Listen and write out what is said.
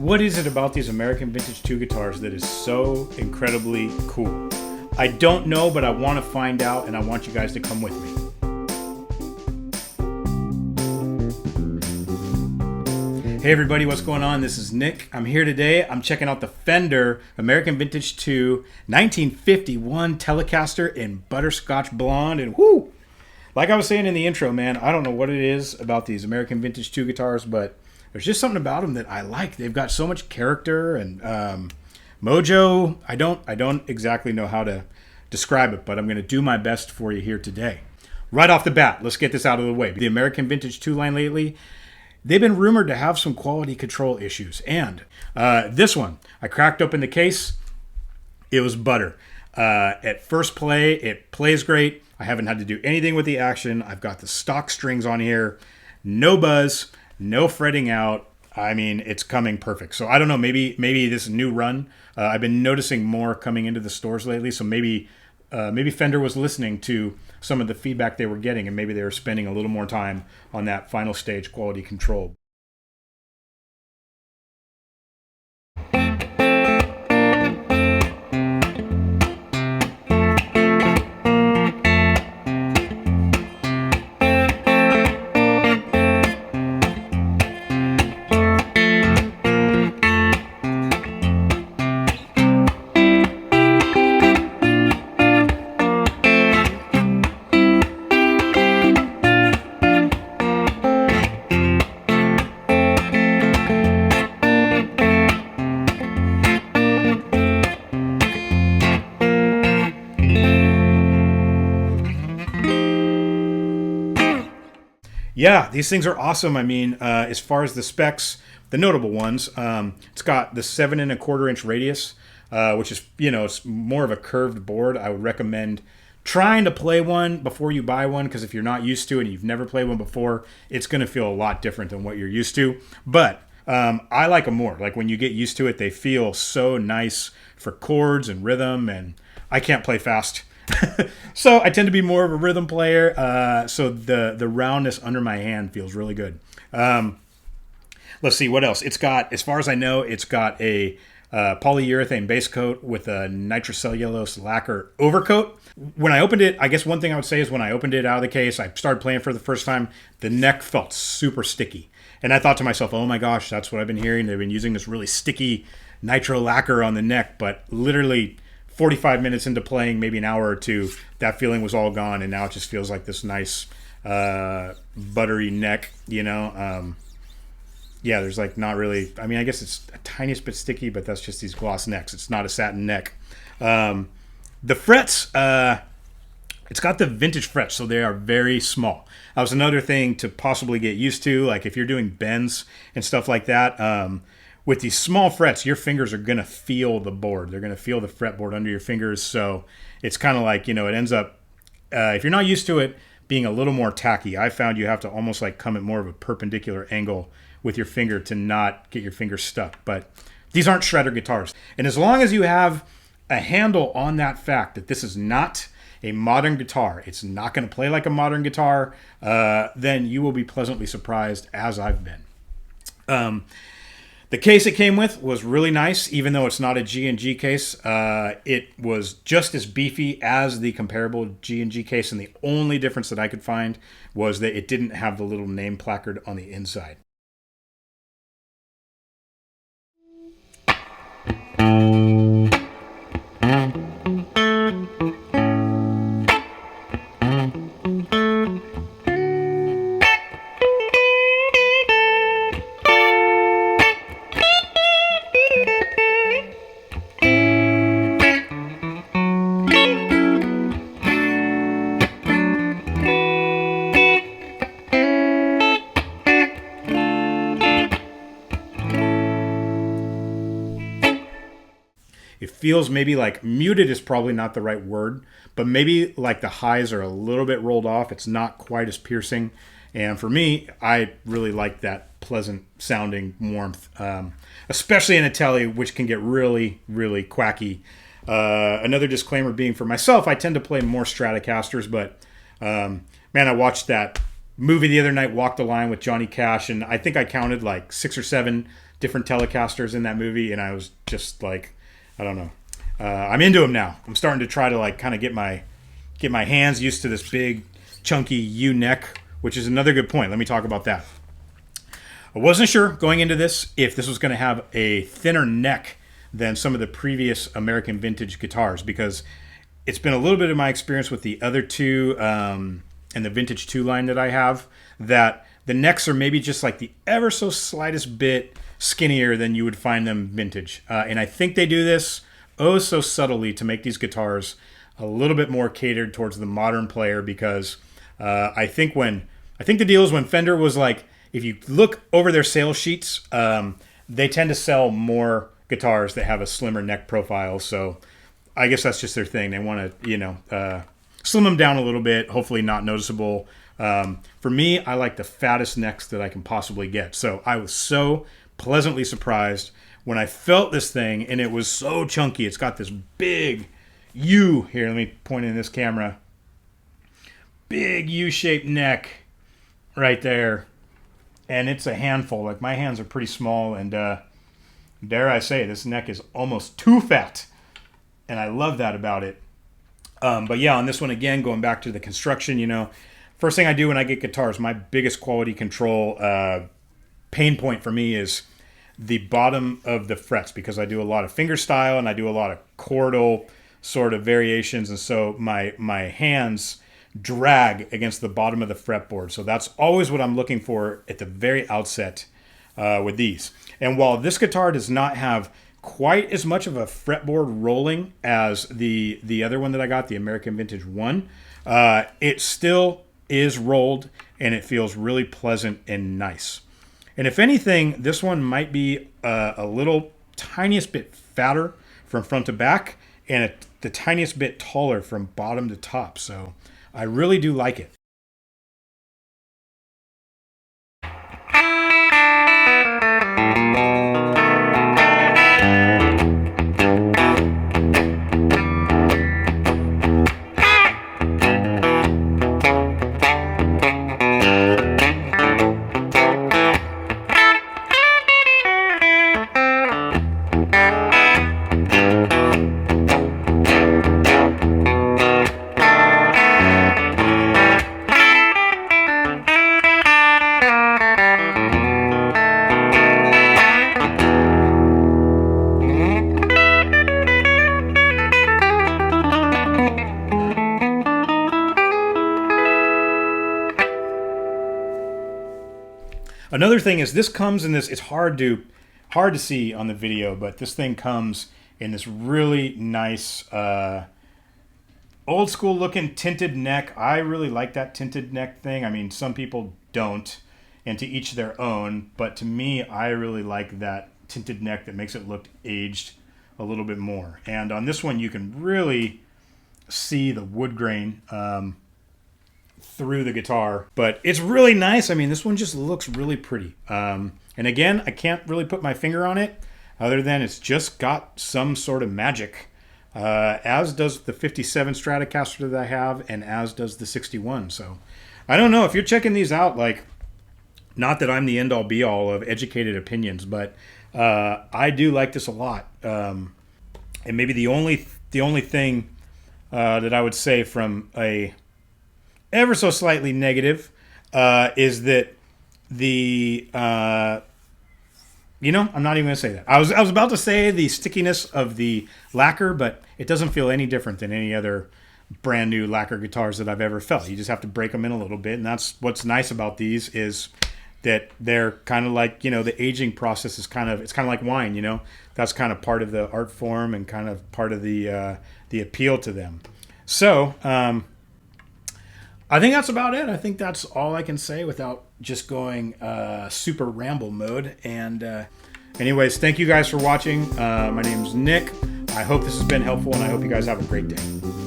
What is it about these American Vintage 2 guitars that is so incredibly cool? I don't know, but I want to find out, and I want you guys to come with me. Hey everybody, what's going on? This is Nick. I'm here today. I'm checking out the Fender American Vintage 2 1951 Telecaster in butterscotch blonde, and whoo! Like I was saying in the intro, man, I don't know what it is about these American Vintage 2 guitars, but there's just something about them that I like. They've got so much character and mojo. I don't exactly know how to describe it, but I'm going to do my best for you here today. Right off the bat, let's get this out of the way. The American Vintage 2 line lately, they've been rumored to have some quality control issues. And this one, I cracked open the case. It was butter. At first play, it plays great. I haven't had to do anything with the action. I've got the stock strings on here. No buzz. No fretting out. I mean, it's coming perfect. So I don't know, maybe this new run, I've been noticing more coming into the stores lately. So maybe Fender was listening to some of the feedback they were getting, and maybe they were spending a little more time on that final stage quality control. Yeah, these things are awesome. I mean, as far as the specs, the notable ones, it's got the 7 1/4 inch radius, which is, it's more of a curved board. I would recommend trying to play one before you buy one, because if you're not used to it and you've never played one before, it's going to feel a lot different than what you're used to. But I like them more. Like when you get used to it, they feel so nice for chords and rhythm, and I can't play fast. So I tend to be more of a rhythm player. So the roundness under my hand feels really good. Let's see what else. It's got, as far as I know, it's got a polyurethane base coat with a nitrocellulose lacquer overcoat. When I opened it, I guess one thing I would say is when I opened it out of the case, I started playing for the first time, the neck felt super sticky. And I thought to myself, oh my gosh, that's what I've been hearing. They've been using this really sticky nitro lacquer on the neck, but literally 45 minutes into playing, maybe an hour or two, that feeling was all gone, and now it just feels like this nice buttery neck, Yeah, there's like not really, I mean, I guess it's a tiniest bit sticky, but that's just these gloss necks. It's not a satin neck. The frets, it's got the vintage frets, so they are very small. That was another thing to possibly get used to, like if you're doing bends and stuff like that. With these small frets, your fingers are going to feel the board. They're going to feel the fretboard under your fingers. So it's kind of like, it ends up, if you're not used to it, being a little more tacky. I found you have to almost like come at more of a perpendicular angle with your finger to not get your finger stuck. But these aren't shredder guitars. And as long as you have a handle on that fact that this is not a modern guitar, it's not going to play like a modern guitar, then you will be pleasantly surprised, as I've been. The case it came with was really nice, even though it's not a G&G case. It was just as beefy as the comparable G&G case, and the only difference that I could find was that it didn't have the little name placard on the inside. It feels maybe like muted is probably not the right word, but maybe like the highs are a little bit rolled off. It's not quite as piercing. And for me, I really like that pleasant sounding warmth, especially in a tele, which can get really, really quacky. Another disclaimer being for myself, I tend to play more Stratocasters, but man, I watched that movie the other night, Walk the Line with Johnny Cash, and I think I counted like 6 or 7 different Telecasters in that movie, and I was just like, I don't know. I'm into them now. I'm starting to try to like kind of get my hands used to this big, chunky U neck, which is another good point. Let me talk about that. I wasn't sure going into this if this was going to have a thinner neck than some of the previous American Vintage guitars, because it's been a little bit of my experience with the other two and the Vintage 2 line that I have, that the necks are maybe just like the ever so slightest bit skinnier than you would find them vintage. And I think they do this oh so subtly to make these guitars a little bit more catered towards the modern player, because I think the deal is when Fender was like, if you look over their sales sheets, they tend to sell more guitars that have a slimmer neck profile. So I guess that's just their thing. They want to, slim them down a little bit, hopefully not noticeable. For me, I like the fattest necks that I can possibly get. So I was so pleasantly surprised when I felt this thing, and it was so chunky. It's got this big U here. Let me point in this camera. Big U-shaped neck right there. And it's a handful. Like, my hands are pretty small, and dare I say, this neck is almost too fat. And I love that about it. But yeah, on this one, again, going back to the construction, first thing I do when I get guitars, my biggest quality control pain point for me is the bottom of the frets, because I do a lot of fingerstyle and I do a lot of chordal sort of variations. And so my hands drag against the bottom of the fretboard. So that's always what I'm looking for at the very outset with these. And while this guitar does not have quite as much of a fretboard rolling as the other one that I got, the American Vintage 1, it still is rolled, and it feels really pleasant and nice. And if anything, this one might be a little tiniest bit fatter from front to back, and the tiniest bit taller from bottom to top. So I really do like it. Another thing is, this comes in this, it's hard to see on the video, but this thing comes in this really nice old school looking tinted neck. I really like that tinted neck thing. I mean, some people don't, and to each their own, but to me, I really like that tinted neck that makes it look aged a little bit more. And on this one, you can really see the wood grain through the guitar, but it's really nice. I mean, this one just looks really pretty. And again, I can't really put my finger on it other than it's just got some sort of magic, as does the 57 Stratocaster that I have, and as does the 61. So I don't know if you're checking these out, like, not that I'm the end all be all of educated opinions, but I do like this a lot. And maybe the only thing that I would say from a ever so slightly negative is that the I'm not even gonna say that. I was about to say the stickiness of the lacquer, but it doesn't feel any different than any other brand new lacquer guitars that I've ever felt. You just have to break them in a little bit, and that's what's nice about these, is that they're kind of like, the aging process is kind of like wine. That's kind of part of the art form and kind of part of the appeal to them. So I think that's about it. I think that's all I can say without just going super ramble mode. And anyways, thank you guys for watching. My name's Nick. I hope this has been helpful, and I hope you guys have a great day.